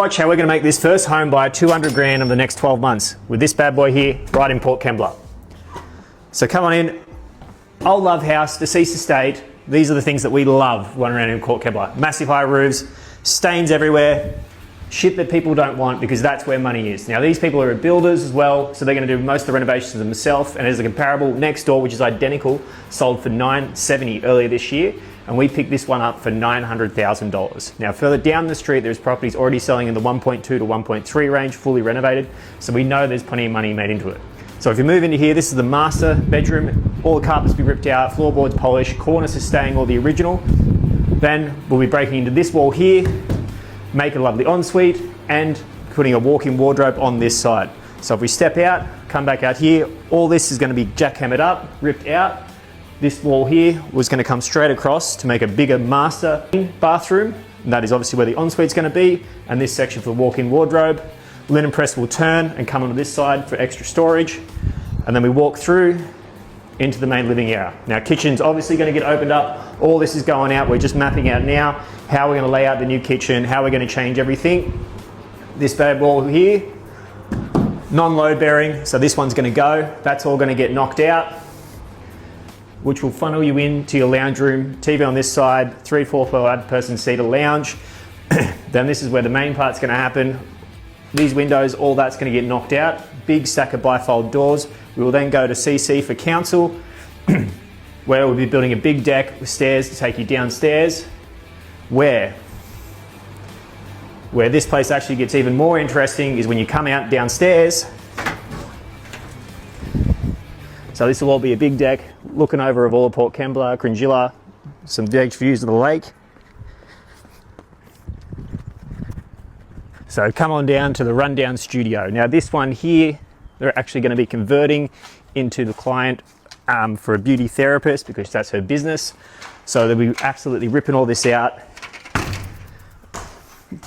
Watch how we're going to make this first home buy 200 grand over the next 12 months with this bad boy here, right in Port Kembla. So come on in. Old love house, deceased estate. These are the things that we love running around in Port Kembla. Massive high roofs, stains everywhere, shit that people don't want because that's where money is. Now these people are builders as well, so they're going to do most of the renovations themselves. And as a comparable, next door, which is identical, sold for $970 earlier this year. And we picked this one up for $900,000. Now further down the street, there's properties already selling in the 1.2 to 1.3 range, fully renovated. So we know there's plenty of money made into it. So if you move into here, this is the master bedroom. All the carpets be ripped out, floorboards polished, cornice is staying all the original. Then we'll be breaking into this wall here, make a lovely ensuite, and putting a walk-in wardrobe on this side. So if we step out, come back out here, all this is going to be jackhammered up, ripped out. This wall here was going to come straight across to make a bigger master bathroom. And that is obviously where the ensuite's going to be. And this section for the walk-in wardrobe. Linen press will turn and come onto this side for extra storage. And then we walk through into the main living area. Now kitchen's obviously going to get opened up. All this is going out. We're just mapping out now how we're going to lay out the new kitchen, how we're going to change everything. This bad wall here, non-load bearing. So this one's going to go. That's all going to get knocked out, which will funnel you into your lounge room, TV on this side, 3-4 person seater lounge. Then this is where the main part's gonna happen. These windows, all that's gonna get knocked out. Big stack of bifold doors. We will then go to CC for council, where we'll be building a big deck with stairs to take you downstairs, where this place actually gets even more interesting is when you come out downstairs. So this will all be a big deck, looking over of all of Port Kembla, Cringilla, some big views of the lake. So come on down to the rundown studio. Now this one here, they're actually going to be converting into the client for a beauty therapist because that's her business. So they'll be absolutely ripping all this out.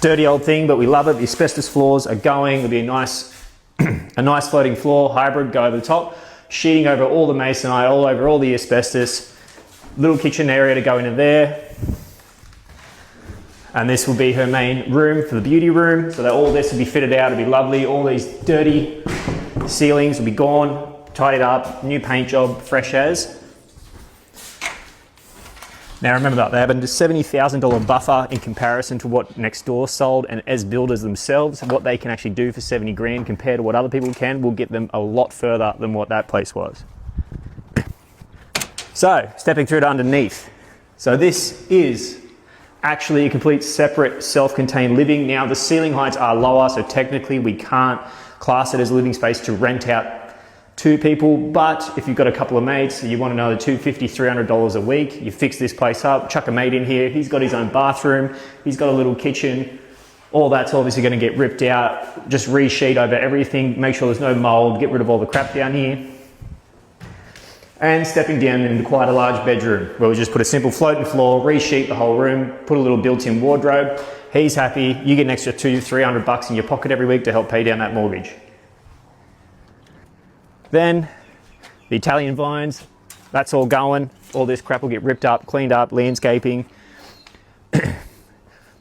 Dirty old thing, but we love it. The asbestos floors are going. There'll be a nice floating floor, hybrid, go over the top. Sheeting over all the masonite, all over all the asbestos. Little kitchen area to go into there. And this will be her main room for the beauty room. So that all this will be fitted out, it'll be lovely. All these dirty ceilings will be gone, tidied up, new paint job, fresh as. Now remember that they have a $70,000 buffer in comparison to what next door sold, and as builders themselves, what they can actually do for 70 grand compared to what other people can will get them a lot further than what that place was. So stepping through to underneath. So this is actually a complete separate self-contained living. Now the ceiling heights are lower, so technically we can't class it as a living space to rent out to people, but if you've got a couple of mates, you want another $250, $300 a week, you fix this place up, chuck a mate in here, he's got his own bathroom, he's got a little kitchen, all that's obviously going to get ripped out, just resheet over everything, make sure there's no mold, get rid of all the crap down here. And stepping down into quite a large bedroom, where we just put a simple floating floor, resheet the whole room, put a little built-in wardrobe, he's happy, you get an extra $200-300 in your pocket every week to help pay down that mortgage. Then the Italian vines, that's all going. All this crap will get ripped up, cleaned up, landscaping.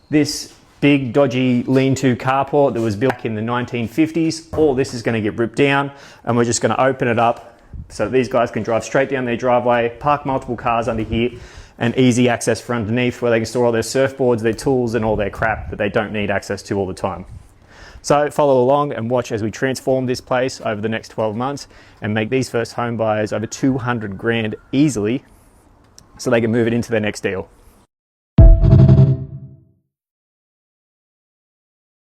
This big dodgy lean-to carport that was built in the 1950s, all this is going to get ripped down, and we're just going to open it up so these guys can drive straight down their driveway, park multiple cars under here, and easy access for underneath where they can store all their surfboards, their tools, and all their crap that they don't need access to all the time. So follow along and watch as we transform this place over the next 12 months and make these first home buyers over 200 grand easily so they can move it into their next deal.